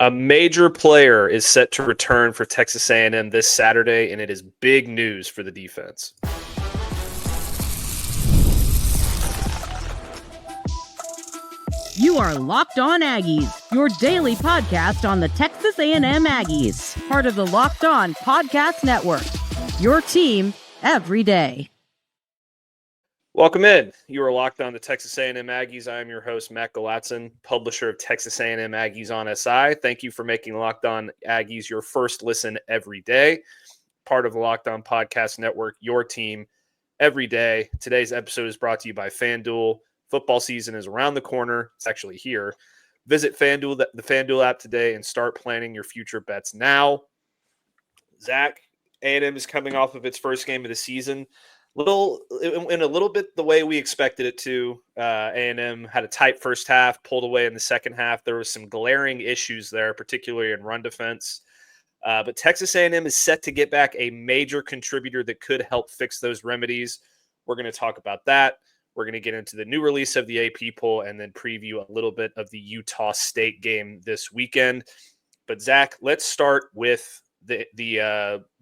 A major player is set to return for Texas A&M this Saturday, and it is big news for the defense. You are Locked On Aggies, your daily podcast on the Texas A&M Aggies, part of the Locked On Podcast Network, your team every day. Welcome in. You are Locked On the Texas A&M Aggies. I am your host, Matt Galatzan, publisher of Texas A&M Aggies on SI. Thank you for making Locked On Aggies your first listen every day, part of the Locked On Podcast Network, your team every day. Today's episode is brought to you by FanDuel. Football season is around the corner. It's actually here. Visit FanDuel, the FanDuel app today, and start planning your future bets now. Zach, A&M is coming off of its first game of the season. In a little bit the way we expected it to. A&M had a tight first half, pulled away in the second half. There was some glaring issues there, particularly in run defense. But Texas A&M is set to get back a major contributor that could help fix those remedies. We're going to talk about that. We're going to get into the new release of the AP poll and then preview a little bit of the Utah State game this weekend. But Zach, let's start with the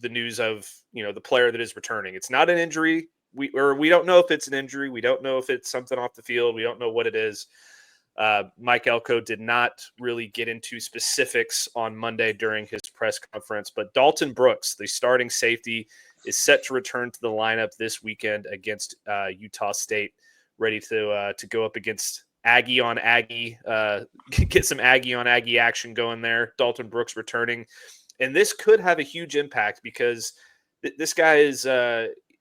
news of the player that is returning. It's not an injury. We don't know if it's an injury. We don't know if it's something off the field. We don't know what it is. Mike Elko did not really get into specifics on Monday during his press conference, but Dalton Brooks, the starting safety, is set to return to the lineup this weekend against Utah State, ready to go up against Aggie on Aggie, get some Aggie on Aggie action going there. Dalton Brooks returning. And this could have a huge impact because this guy is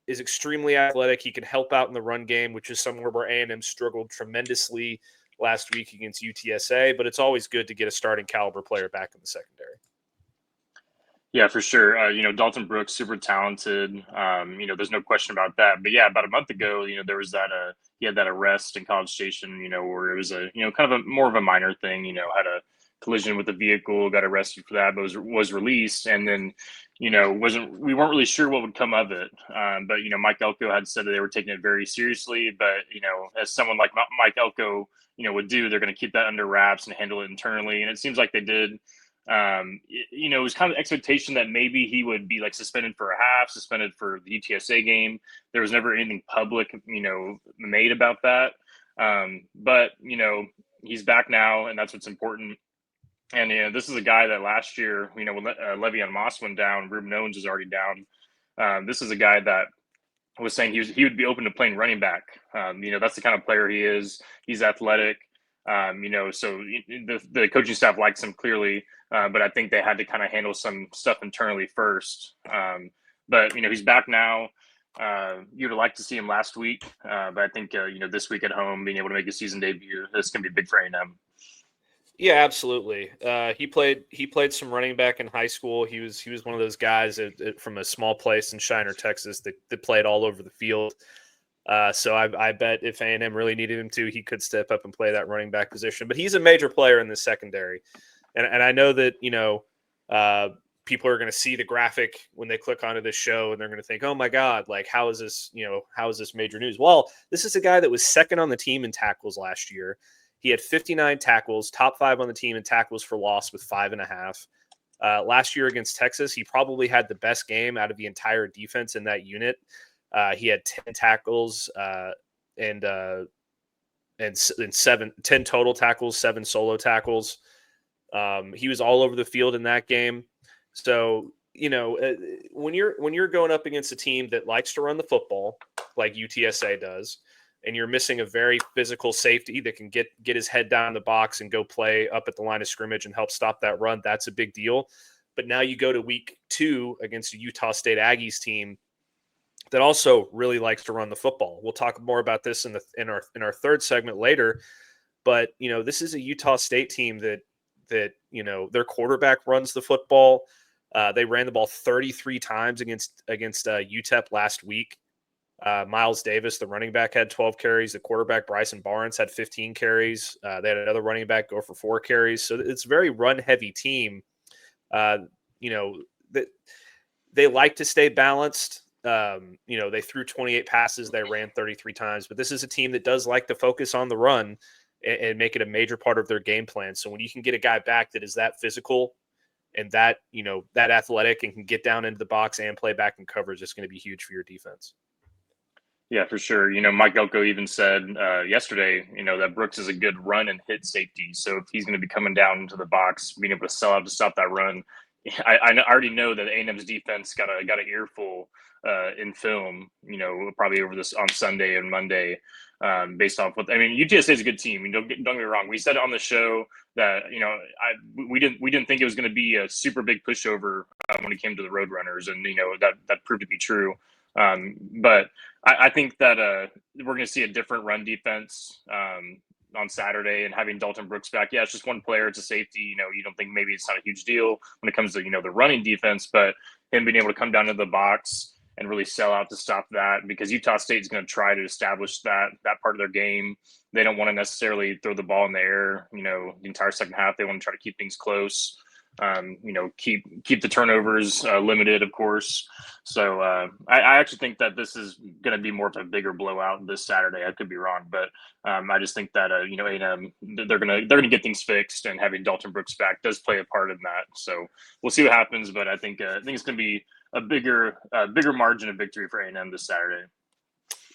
extremely athletic. He can help out in the run game, which is somewhere where A&M struggled tremendously last week against UTSA. But it's always good to get a starting caliber player back in the secondary. Yeah, for sure. Dalton Brooks, super talented. There's no question about that. But yeah, about a month ago, there was that he had that arrest in College Station, where it was kind of a more of a minor thing. Had a collision with the vehicle, got arrested for that, but was released, and then we weren't really sure what would come of it. But Mike Elko had said that they were taking it very seriously. But as someone like Mike Elko would do, they're going to keep that under wraps and handle it internally, and it seems like they did. It was kind of expectation that maybe he would be like suspended for a half, suspended for the UTSA game. There was never anything public, made about that. But he's back now, and that's what's important. And this is a guy that last year, when Le'Veon Moss went down, Ruben Owens is already down. This is a guy that was saying he would be open to playing running back. That's the kind of player he is. He's athletic. So the coaching staff likes him clearly, but I think they had to kind of handle some stuff internally first. But he's back now. You'd like to see him last week, but I think this week at home, being able to make a season debut, this can be big for A&M. Yeah, absolutely. He played some running back in high school. He was one of those guys from a small place in Shiner, Texas, that played all over the field. So I bet if A&M really needed him to, he could step up and play that running back position. But he's a major player in the secondary. And I know that, people are going to see the graphic when they click onto this show, and they're going to think, oh, my God, like, how is this major news? Well, this is a guy that was second on the team in tackles last year. He had 59 tackles, top 5 on the team in tackles for loss with 5.5. Last year against Texas, he probably had the best game out of the entire defense in that unit. He had 10 tackles and 10 total tackles, 7 solo tackles. He was all over the field in that game. So, when you're going up against a team that likes to run the football like UTSA does, and you're missing a very physical safety that can get his head down in the box and go play up at the line of scrimmage and help stop that run, that's a big deal. But now you go to week 2 against a Utah State Aggies team that also really likes to run the football. We'll talk more about this in our third segment later. But this is a Utah State team that their quarterback runs the football. They ran the ball 33 times against UTEP last week. Miles Davis, the running back, had 12 carries. The quarterback, Bryson Barnes, had 15 carries. They had another running back go for 4 carries. So it's a very run-heavy team. That they like to stay balanced. They threw 28 passes. They ran 33 times. But this is a team that does like to focus on the run. and make it a major part of their game plan. So when you can get a guy back that is that physical and that, that athletic and can get down into the box and play back in coverage, it's going to be huge for your defense. Yeah, for sure. Mike Elko even said yesterday, that Brooks is a good run and hit safety. So if he's going to be coming down into the box, being able to sell out to stop that run, I already know that A&M's defense got an earful in film, probably over this on Sunday and Monday, based off what UTSA is a good team. Don't get me wrong. We said it on the show that we didn't think it was going to be a super big pushover when it came to the Roadrunners, and that proved to be true. But I think that we're going to see a different run defense on Saturday, and having Dalton Brooks back. Yeah, it's just one player. It's a safety. You don't think maybe it's not a huge deal when it comes to, the running defense, but him being able to come down to the box and really sell out to stop that, because Utah State is going to try to establish that part of their game. They don't want to necessarily throw the ball in the air, the entire second half. They want to try to keep things close. Keep the turnovers limited, of course. So I actually think that this is going to be more of a bigger blowout this Saturday. I could be wrong, but I just think that A&M, they're gonna get things fixed, and having Dalton Brooks back does play a part in that. So we'll see what happens, but I think it's going to be a bigger margin of victory for A&M this Saturday.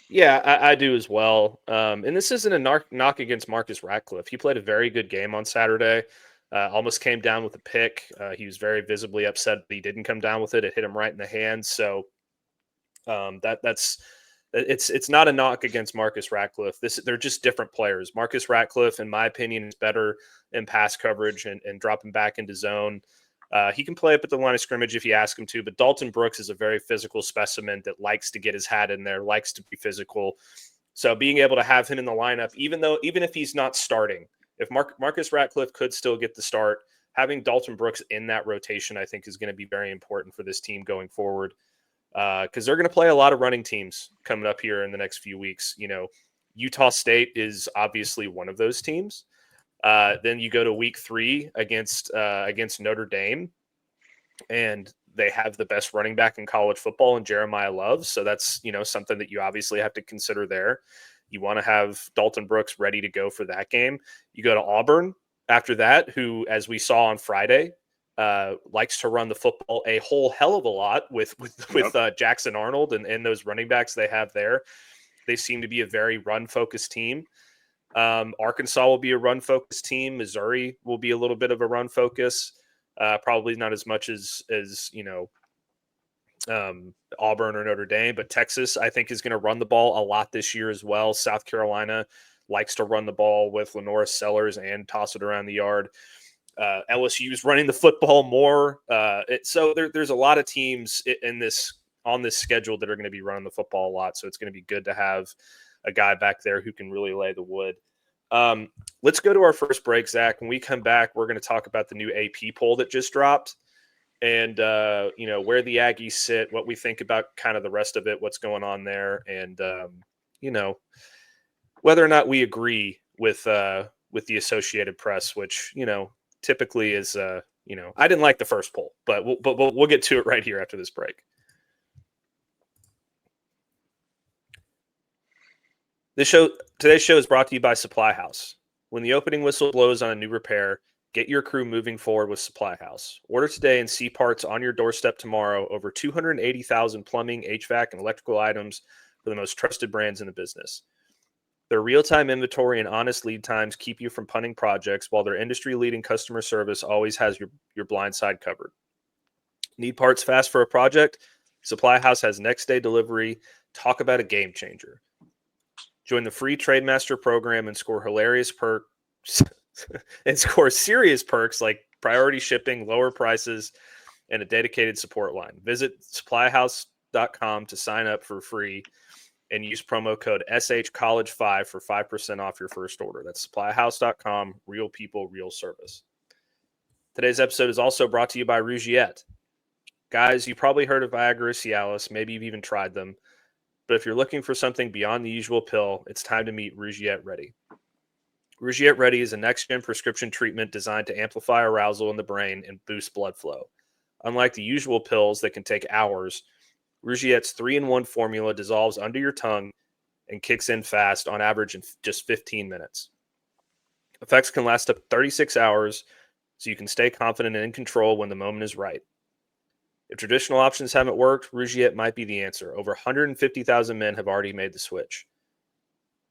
Yeah, I do as well. And this isn't a knock against Marcus Ratcliffe. He played a very good game on Saturday. Almost came down with a pick. He was very visibly upset that he didn't come down with it. It hit him right in the hands. So it's not a knock against Marcus Ratcliffe. They're just different players. Marcus Ratcliffe, in my opinion, is better in pass coverage and dropping back into zone. He can play up at the line of scrimmage if you ask him to, but Dalton Brooks is a very physical specimen that likes to get his hat in there, likes to be physical. So being able to have him in the lineup, even if he's not starting, if Marcus Ratcliffe could still get the start, having Dalton Brooks in that rotation, I think, is going to be very important for this team going forward, because they're going to play a lot of running teams coming up here in the next few weeks. Utah State is obviously one of those teams. Then you go to week 3 against Notre Dame, and they have the best running back in college football in Jeremiah Love. So that's, something that you obviously have to consider there. You want to have Dalton Brooks ready to go for that game. You go to Auburn after that, who, as we saw on Friday, likes to run the football a whole hell of a lot with Jackson Arnold and those running backs they have there. They seem to be a very run-focused team. Arkansas will be a run-focused team. Missouri will be a little bit of a run focus. Probably not as much as Auburn or Notre Dame, but Texas, I think, is going to run the ball a lot this year as well. South Carolina likes to run the ball with Lenora Sellers and toss it around the yard. LSU is running the football more. So there's a lot of teams on this schedule that are going to be running the football a lot. So it's going to be good to have a guy back there who can really lay the wood. Let's go to our first break, Zach. When we come back, we're going to talk about the new AP poll that just dropped, and where the Aggies sit, what we think about kind of the rest of it, what's going on there, and whether or not we agree with the Associated Press, which typically is I didn't like the first poll, but we'll get to it right here after this break. Today's show is brought to you by Supply House. When the opening whistle blows on a new repair, get your crew moving forward with Supply House. Order today and see parts on your doorstep tomorrow. Over 280,000 plumbing, HVAC, and electrical items for the most trusted brands in the business. Their real-time inventory and honest lead times keep you from punting projects, while their industry-leading customer service always has your blind side covered. Need parts fast for a project? Supply House has next-day delivery. Talk about a game changer. Join the free Trademaster program and score hilarious perks and score serious perks like priority shipping, lower prices, and a dedicated support line. Visit supplyhouse.com to sign up for free and use promo code SHCollege5 for 5% off your first order. That's supplyhouse.com. Real people, real service. Today's episode is also brought to you by Rougiette. Guys, you probably heard of Viagra or Cialis. Maybe you've even tried them. But if you're looking for something beyond the usual pill, it's time to meet Rougiette Ready. Rougiette Ready is a next-gen prescription treatment designed to amplify arousal in the brain and boost blood flow. Unlike the usual pills that can take hours, Rougiette's 3-in-1 formula dissolves under your tongue and kicks in fast, on average in just 15 minutes. Effects can last up 36 hours, so you can stay confident and in control when the moment is right. If traditional options haven't worked, Rougiette might be the answer. Over 150,000 men have already made the switch.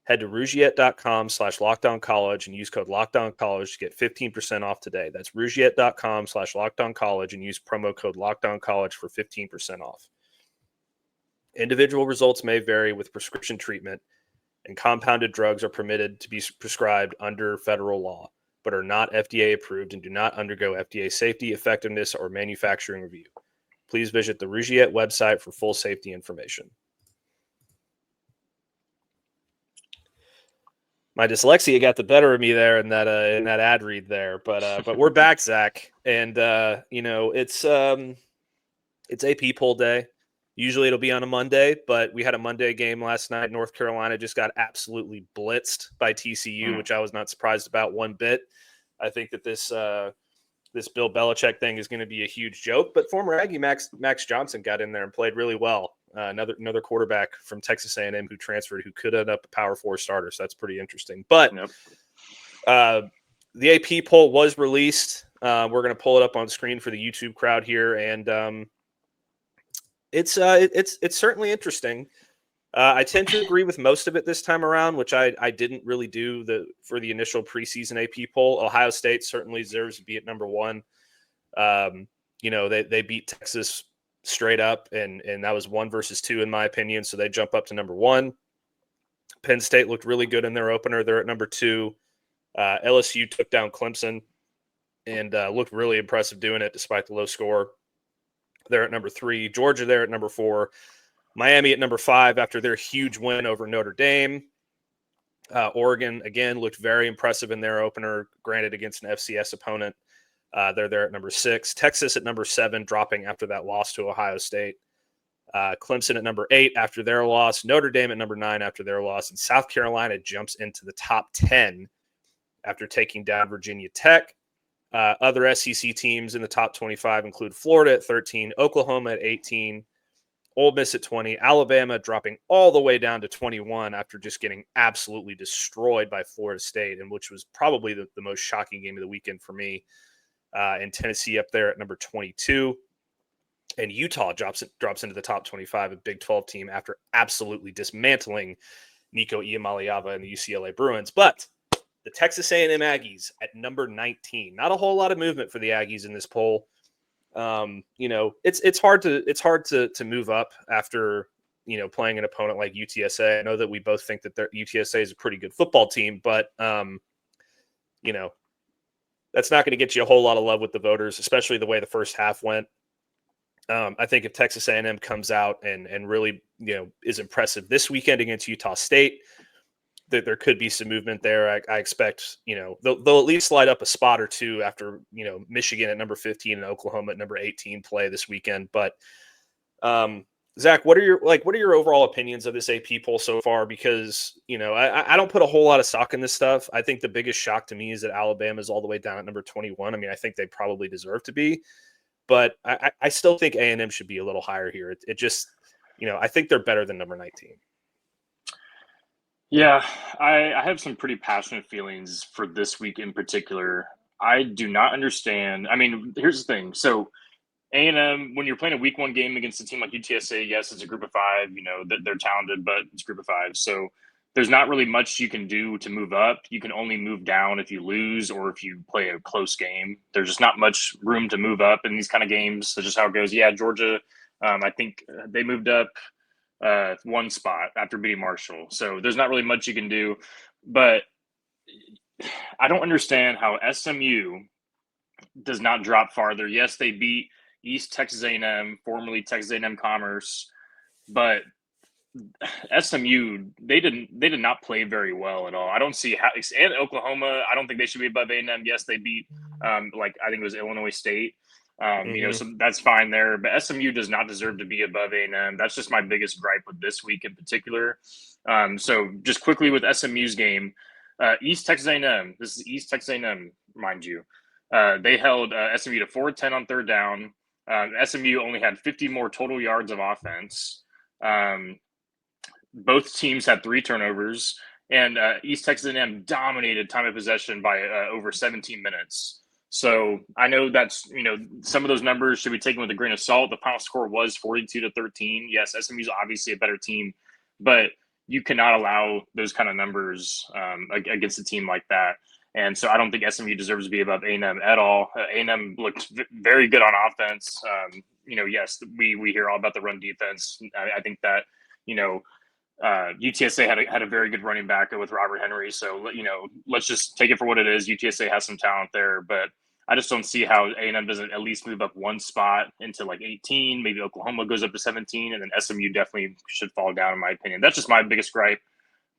Head to rougiette.com/lockdowncollege and use code lockdowncollege to get 15% off today. That's rougiette.com/lockdowncollege and use promo code lockdowncollege for 15% off. Individual results may vary with prescription treatment, and compounded drugs are permitted to be prescribed under federal law, but are not FDA approved and do not undergo FDA safety, effectiveness, or manufacturing review. Please visit the Rougiette website for full safety information. My dyslexia got the better of me there in that ad read there, but we're back, Zach, and it's AP poll day. Usually it'll be on a Monday, but we had a Monday game last night. North Carolina just got absolutely blitzed by TCU, which I was not surprised about one bit. I think that this Bill Belichick thing is going to be a huge joke, but former Aggie Max Johnson got in there and played really well. Another quarterback from Texas A&M who transferred, who could end up a Power 4 starter, so that's pretty interesting. But the AP poll was released. We're going to pull it up on screen for the YouTube crowd here, and it's certainly interesting. I tend to agree with most of it this time around, which I didn't really do for the initial preseason AP poll. Ohio State certainly deserves to be at number one. They beat Texas straight up, and that was 1 versus 2 in my opinion, so they jump up to number one. Penn State looked really good in their opener. They're at number 2. LSU took down Clemson and looked really impressive doing it despite the low score. They're at number 3. Georgia there at number 4. Miami at number 5 after their huge win over Notre Dame. Oregon, again, looked very impressive in their opener, granted against an FCS opponent. They're there at number 6. Texas at number 7, dropping after that loss to Ohio State. Clemson at number 8 after their loss. Notre Dame at number 9 after their loss. And South Carolina jumps into the top 10 after taking down Virginia Tech. Other SEC teams in the top 25 include Florida at 13, Oklahoma at 18, Ole Miss at 20, Alabama dropping all the way down to 21 after just getting absolutely destroyed by Florida State, and which was probably the most shocking game of the weekend for me. And Tennessee up there at number 22. And Utah drops into the top 25, a Big 12 team, after absolutely dismantling Nico Iamaleava and the UCLA Bruins. But the Texas A&M Aggies at number 19. Not a whole lot of movement for the Aggies in this poll. It's hard to move up after playing an opponent like UTSA. I know that we both think that UTSA is a pretty good football team, but that's not going to get you a whole lot of love with the voters, especially the way the first half went. I think if Texas A&M comes out and really is impressive this weekend against Utah State, that there could be some movement there. I expect, they'll at least slide up a spot or two after, Michigan at number 15 and Oklahoma at number 18 play this weekend. But Zach, what are your overall opinions of this AP poll so far? Because, I don't put a whole lot of stock in this stuff. I think the biggest shock to me is that Alabama is all the way down at number 21. I mean, I think they probably deserve to be, but I still think A&M should be a little higher here. It just, I think they're better than number 19. Yeah, I have some pretty passionate feelings for this week in particular. I do not understand. I mean, here's the thing. So A&M, when you're playing a week 1 game against a team like UTSA, yes, it's a group of 5, they're talented, but it's a group of 5. So there's not really much you can do to move up. You can only move down if you lose or if you play a close game. There's just not much room to move up in these kind of games. That's just how it goes. Yeah, Georgia, I think they moved up 1 spot after beating Marshall. So there's not really much you can do. But I don't understand how SMU does not drop farther. Yes, they beat East Texas A&M, formerly Texas A&M Commerce, but SMU, they did not play very well at all. I don't see how. And Oklahoma, I don't think they should be above A&M. Yes, they beat I think it was Illinois State. So that's fine there. But SMU does not deserve to be above A&M. That's just my biggest gripe with this week in particular. So just quickly with SMU's game, East Texas A&M. This is East Texas A&M, mind you. They held SMU to 4-10 on third down. SMU only had 50 more total yards of offense. Both teams had 3 turnovers, and East Texas A&M dominated time of possession by over 17 minutes. So I know that's, some of those numbers should be taken with a grain of salt. The final score was 42-13. Yes, SMU is obviously a better team, but you cannot allow those kind of numbers against a team like that. And so I don't think SMU deserves to be above A&M at all. A&M looked very good on offense. Yes, we hear all about the run defense. I think that, UTSA had a very good running back with Robert Henry. So, let's just take it for what it is. UTSA has some talent there, but I just don't see how A&M doesn't at least move up one spot into like 18. Maybe Oklahoma goes up to 17, and then SMU definitely should fall down, in my opinion. That's just my biggest gripe.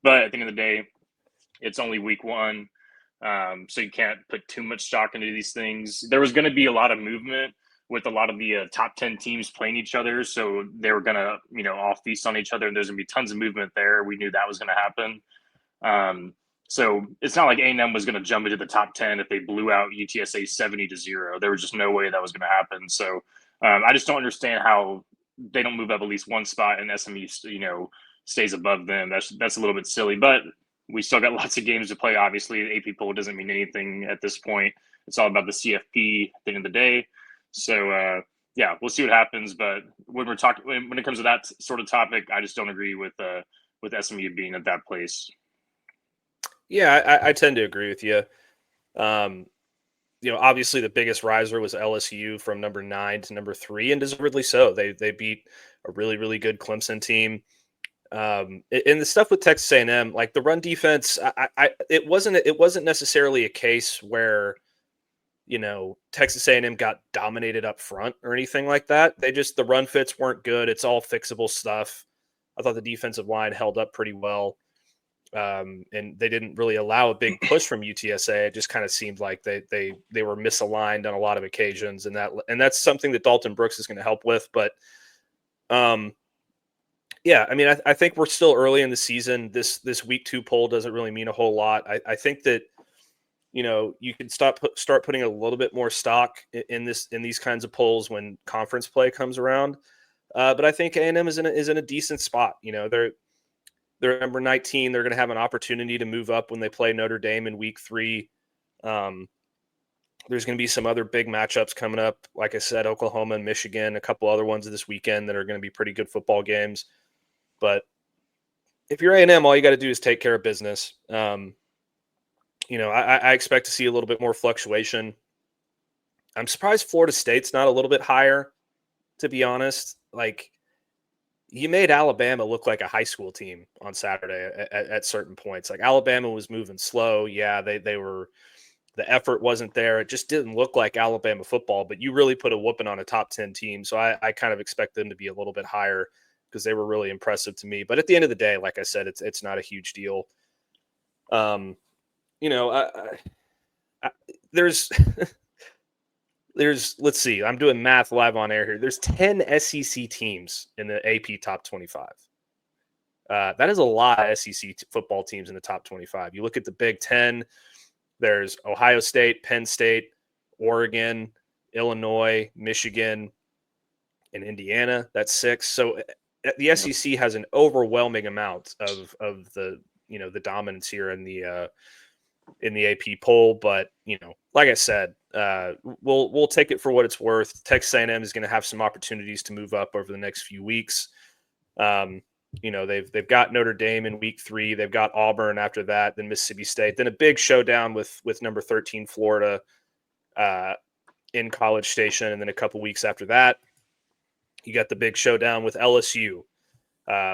But at the end of the day, it's only week one. So you can't put too much stock into these things. There was going to be a lot of movement with a lot of the top 10 teams playing each other. So they were going to, all feast on each other, and there's going to be tons of movement there. We knew that was going to happen. So it's not like A&M was going to jump into the top 10 if they blew out UTSA 70-0. There was just no way that was going to happen. So I just don't understand how they don't move up at least one spot and SMU, stays above them. That's a little bit silly, but we still got lots of games to play. Obviously, the AP poll doesn't mean anything at this point. It's all about the CFP at the end of the day. So we'll see what happens. But when it comes to that sort of topic, I just don't agree with SMU being at that place. Yeah, I tend to agree with you. Obviously the biggest riser was LSU from number 9 to number 3, and deservedly so. They beat a really, really good Clemson team. And the stuff with Texas A&M, like the run defense, it wasn't necessarily a case where, Texas A&M got dominated up front or anything like that. The run fits weren't good. It's all fixable stuff. I thought the defensive line held up pretty well. And they didn't really allow a big push from UTSA. It just kind of seemed like they were misaligned on a lot of occasions, and that's something that Dalton Brooks is going to help with. But I think we're still early in the season. This week 2 poll doesn't really mean a whole lot. I think that you can start putting a little bit more stock in these kinds of polls when conference play comes around. But I think A&M is in a decent spot. They're number 19. They're going to have an opportunity to move up when they play Notre Dame in week 3. There's going to be some other big matchups coming up. Like I said, Oklahoma and Michigan, a couple other ones this weekend that are going to be pretty good football games. But if you're A&M, all you got to do is take care of business. I expect to see a little bit more fluctuation. I'm surprised Florida State's not a little bit higher, to be honest. Like, you made Alabama look like a high school team on Saturday at certain points. Like, Alabama was moving slow. Yeah, they were. The effort wasn't there. It just didn't look like Alabama football. But you really put a whooping on a top 10 team, so I kind of expect them to be a little bit higher because they were really impressive to me. But at the end of the day, like I said, it's not a huge deal. There's let's see, I'm doing math live on air here. There's 10 SEC teams in the AP top 25. That is a lot of SEC football teams in the top 25. You look at the Big Ten, there's Ohio State, Penn State, Oregon, Illinois, Michigan, and Indiana. That's 6. So the SEC has an overwhelming amount of the the dominance here in the AP poll. But like I said, we'll take it for what it's worth. Texas A&M is going to have some opportunities to move up over the next few weeks. They've got Notre Dame in week 3. They've got Auburn after that, then Mississippi State, then a big showdown with number 13 Florida in College Station, and then a couple weeks after that, you got the big showdown with LSU,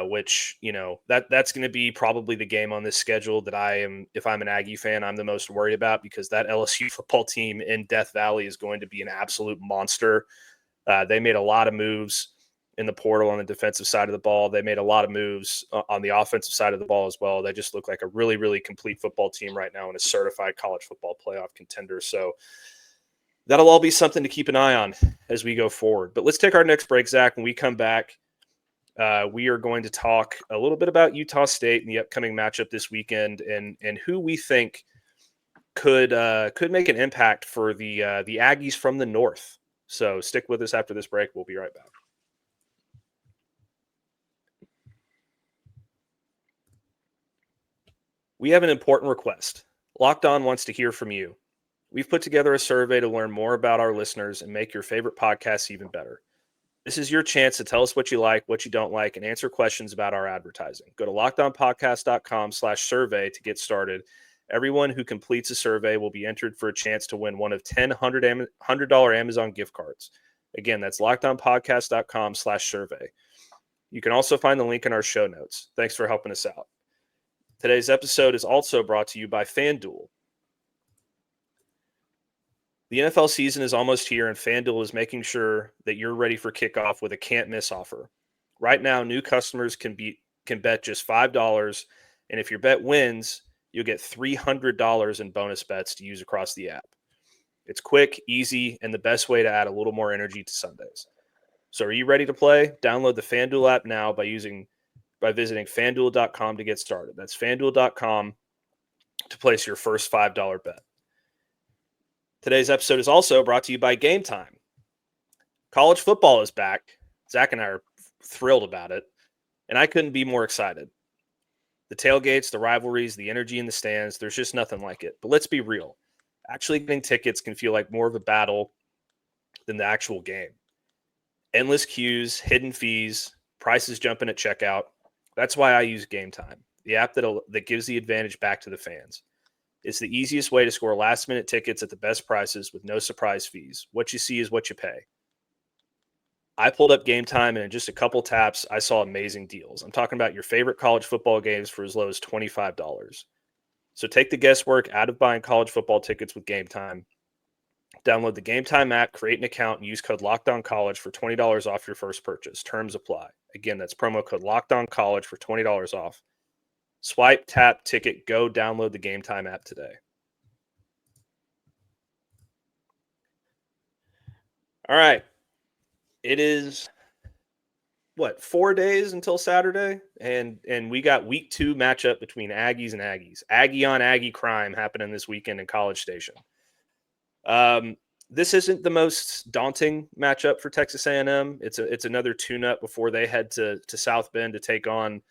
which that's going to be probably the game on this schedule that if I'm an Aggie fan, I'm the most worried about, because that LSU football team in Death Valley is going to be an absolute monster. They made a lot of moves in the portal on the defensive side of the ball. They made a lot of moves on the offensive side of the ball as well. They just look like a really, really complete football team right now and a certified college football playoff contender. So that'll all be something to keep an eye on as we go forward. But let's take our next break, Zach. When we come back, we are going to talk a little bit about Utah State and the upcoming matchup this weekend, and who we think could make an impact for the Aggies from the North. So stick with us after this break. We'll be right back. We have an important request. Locked On wants to hear from you. We've put together a survey to learn more about our listeners and make your favorite podcasts even better. This is your chance to tell us what you like, what you don't like, and answer questions about our advertising. Go to lockedonpodcast.com/survey to get started. Everyone who completes a survey will be entered for a chance to win one of 10 $100 Amazon gift cards. Again, that's lockedonpodcast.com/survey. You can also find the link in our show notes. Thanks for helping us out. Today's episode is also brought to you by FanDuel. The NFL season is almost here, and FanDuel is making sure that you're ready for kickoff with a can't-miss offer. Right now, new customers can bet just $5, and if your bet wins, you'll get $300 in bonus bets to use across the app. It's quick, easy, and the best way to add a little more energy to Sundays. So are you ready to play? Download the FanDuel app now by visiting FanDuel.com to get started. That's FanDuel.com to place your first $5 bet. Today's episode is also brought to you by Game Time. College football is back. Zach and I are thrilled about it, and I couldn't be more excited. The tailgates, the rivalries, the energy in the stands, there's just nothing like it. But let's be real. Actually getting tickets can feel like more of a battle than the actual game. Endless queues, hidden fees, prices jumping at checkout. That's why I use Game Time, the app that gives the advantage back to the fans. It's the easiest way to score last-minute tickets at the best prices with no surprise fees. What you see is what you pay. I pulled up Game Time, and in just a couple taps, I saw amazing deals. I'm talking about your favorite college football games for as low as $25. So take the guesswork out of buying college football tickets with Game Time. Download the Game Time app, create an account, and use code LOCKEDONCollege for $20 off your first purchase. Terms apply. Again, that's promo code LOCKEDONCollege for $20 off. Swipe, tap, ticket, go download the Game Time app today. All right. It is, 4 days until Saturday? And we got week 2 matchup between Aggies and Aggies. Aggie on Aggie crime happening this weekend in College Station. This isn't the most daunting matchup for Texas A&M. It's another tune-up before they head to South Bend to take on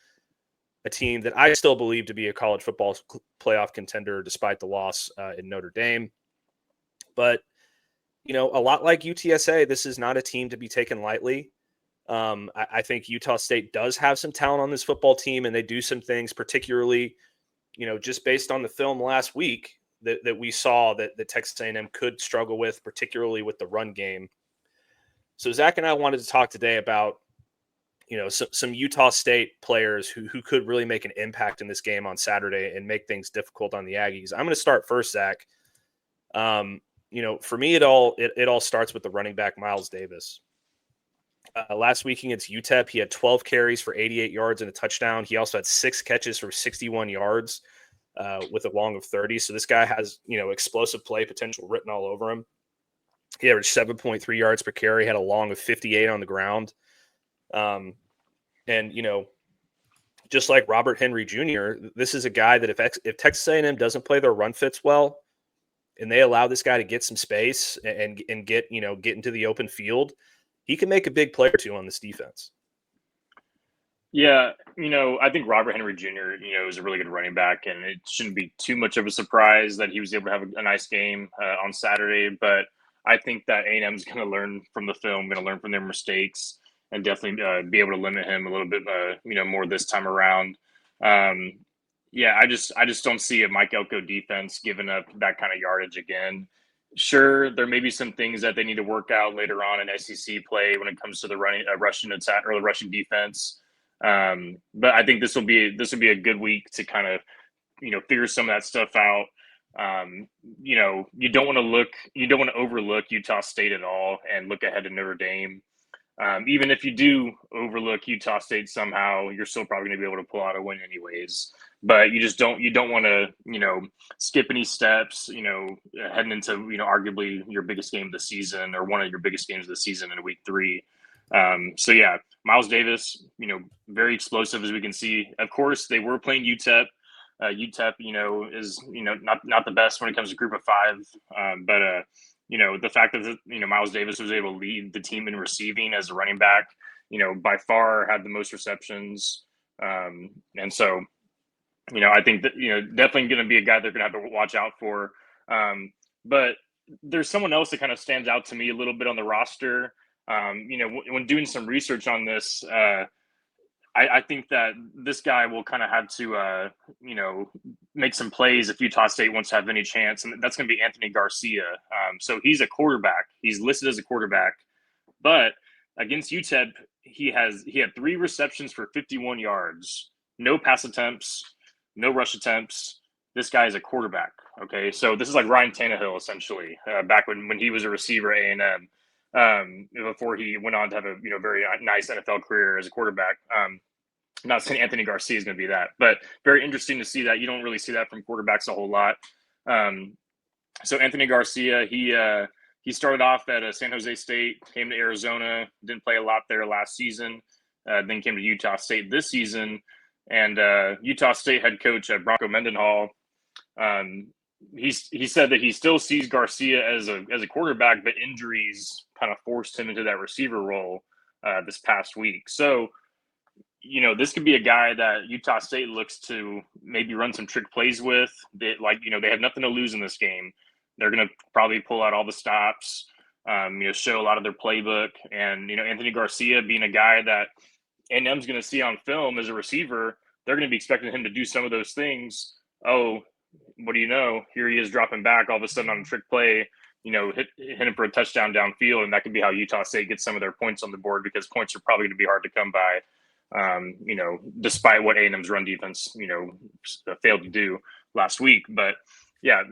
a team that I still believe to be a college football playoff contender despite the loss in Notre Dame. But, a lot like UTSA, this is not a team to be taken lightly. I think Utah State does have some talent on this football team, and they do some things, particularly, just based on the film last week that we saw that Texas A&M could struggle with, particularly with the run game. So Zach and I wanted to talk today about some Utah State players who could really make an impact in this game on Saturday and make things difficult on the Aggies. I'm going to start first, Zach. For me, it all starts with the running back, Miles Davis. Last week against UTEP, he had 12 carries for 88 yards and a touchdown. He also had 6 catches for 61 yards with a long of 30. So this guy has, explosive play potential written all over him. He averaged 7.3 yards per carry, had a long of 58 on the ground. And, just like Robert Henry Jr., this is a guy that if Texas A&M doesn't play their run fits well and they allow this guy to get some space and get into the open field, he can make a big play or two on this defense. Yeah, I think Robert Henry Jr., is a really good running back, and it shouldn't be too much of a surprise that he was able to have a nice game on Saturday. But I think that A&M is going to learn from the film, going to learn from their mistakes, and definitely be able to limit him a little bit, more this time around. I just don't see a Mike Elko defense giving up that kind of yardage again. Sure, there may be some things that they need to work out later on in SEC play when it comes to the rushing attack or the rushing defense. But I think this will be a good week to kind of, figure some of that stuff out. You don't want to overlook Utah State at all and look ahead to Notre Dame. Even if you do overlook Utah State somehow, you're still probably going to be able to pull out a win anyways. But you don't want to, skip any steps, heading into, arguably your biggest game of the season or one of your biggest games of the season in week 3. Miles Davis, very explosive as we can see. Of course, they were playing UTEP. UTEP, is, not the best when it comes to group of 5. But the fact that, Miles Davis was able to lead the team in receiving as a running back, by far had the most receptions. And so, I think that, definitely going to be a guy they're going to have to watch out for. But there's someone else that kind of stands out to me a little bit on the roster. When doing some research on this, I think that this guy will kind of have to, make some plays if Utah State wants to have any chance, and that's going to be Anthony Garcia. So he's a quarterback. He's listed as a quarterback, but against UTEP, he had 3 receptions for 51 yards, no pass attempts, no rush attempts. This guy is a quarterback. Okay, so this is like Ryan Tannehill essentially, back when he was a receiver at A&M. Before he went on to have a very nice NFL career as a quarterback. Not saying Anthony Garcia is going to be that, but very interesting to see that. You don't really see that from quarterbacks a whole lot. So Anthony Garcia, he started off at San Jose State, came to Arizona, didn't play a lot there last season, then came to Utah State this season, and Utah State head coach Bronco Mendenhall. He said that he still sees Garcia as a quarterback, but injuries kind of forced him into that receiver role this past week. So, this could be a guy that Utah State looks to maybe run some trick plays with. They have nothing to lose in this game. They're going to probably pull out all the stops, show a lot of their playbook, and Anthony Garcia being a guy that A&M's going to see on film as a receiver, they're going to be expecting him to do some of those things. Oh, what do you know? Here he is dropping back all of a sudden on a trick play, hit him for a touchdown downfield, and that could be how Utah State gets some of their points on the board, because points are probably going to be hard to come by, despite what A&M's run defense, failed to do last week. But yeah,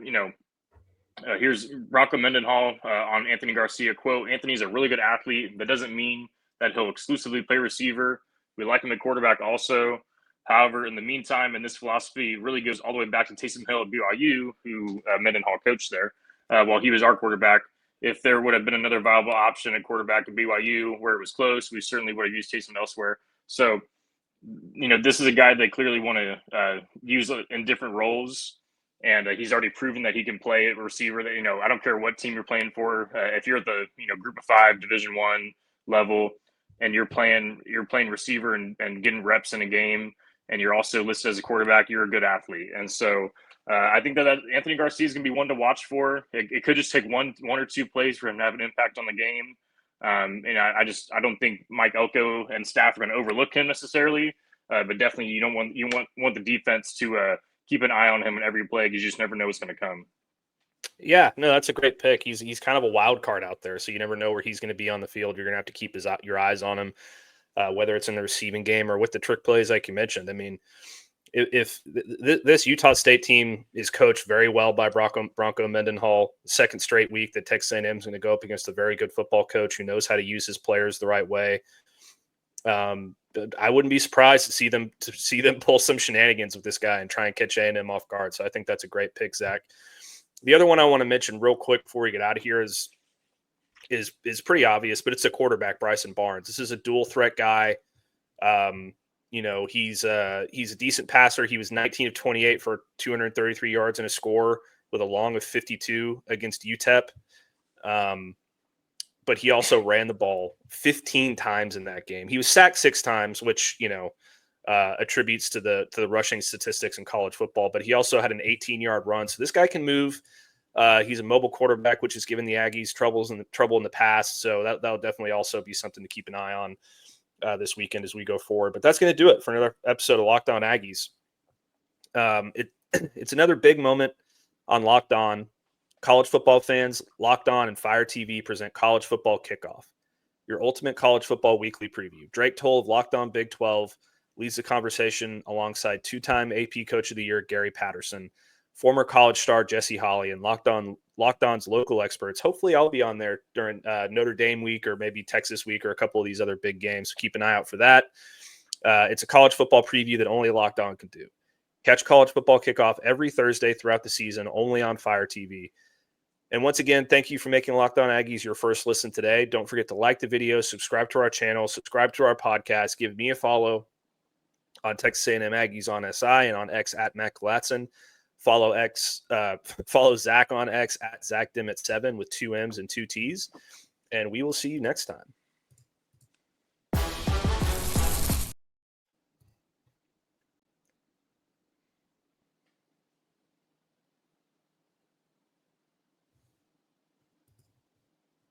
here's Bronco Mendenhall on Anthony Garcia, quote, "Anthony's a really good athlete. That doesn't mean that he'll exclusively play receiver. We like him at quarterback also. However, in the meantime, and this philosophy really goes all the way back to Taysom Hill at BYU, who Mendenhall coached there while he was our quarterback. If there would have been another viable option at quarterback at BYU where it was close, we certainly would have used Taysom elsewhere. So, this is a guy they clearly want to use in different roles. And he's already proven that he can play a receiver. That I don't care what team you're playing for. If you're at the Group of 5 Division I level, and you're playing receiver and getting reps in a game, and you're also listed as a quarterback, you're a good athlete. And so I think that Anthony Garcia is going to be one to watch for. It could just take one or two plays for him to have an impact on the game. And I don't think Mike Elko and staff are going to overlook him necessarily. But definitely you want the defense to keep an eye on him in every play, because you just never know what's going to come. Yeah, no, that's a great pick. He's kind of a wild card out there, so you never know where he's going to be on the field. You're going to have to keep your eyes on him, whether it's in the receiving game or with the trick plays, like you mentioned. I mean, if this Utah State team is coached very well by Bronco Mendenhall, second straight week that Texas A&M is going to go up against a very good football coach who knows how to use his players the right way. I wouldn't be surprised to see them pull some shenanigans with this guy and try and catch A&M off guard. So I think that's a great pick, Zach. The other one I want to mention real quick before we get out of here is pretty obvious, but it's a quarterback, Bryson Barnes. This is a dual threat guy. He's a decent passer. He was 19 of 28 for 233 yards and a score with a long of 52 against UTEP. But he also ran the ball 15 times in that game. He was sacked 6 times, which, attributes to the rushing statistics in college football. But he also had an 18-yard run. So this guy can move. He's a mobile quarterback, which has given the Aggies trouble in the past. So that'll definitely also be something to keep an eye on this weekend as we go forward. But that's going to do it for another episode of Locked On Aggies. It's another big moment on Locked On. College football fans, Locked On and Fire TV present College Football Kickoff, your ultimate college football weekly preview. Drake Toll of Locked On Big 12 leads the conversation alongside 2-time AP Coach of the Year Gary Patterson, former college star Jesse Holley, and Locked On's local experts. Hopefully I'll be on there during Notre Dame week or maybe Texas week or a couple of these other big games. So keep an eye out for that. It's a college football preview that only Locked On can do. Catch College Football Kickoff every Thursday throughout the season, only on Fire TV. And once again, thank you for making Locked On Aggies your first listen today. Don't forget to like the video, subscribe to our channel, subscribe to our podcast, give me a follow on Texas A&M Aggies on SI and on X at Matt Galatzan. Follow Zach on X at Zach Dimmitt 7 with 2 M's and 2 T's. And we will see you next time.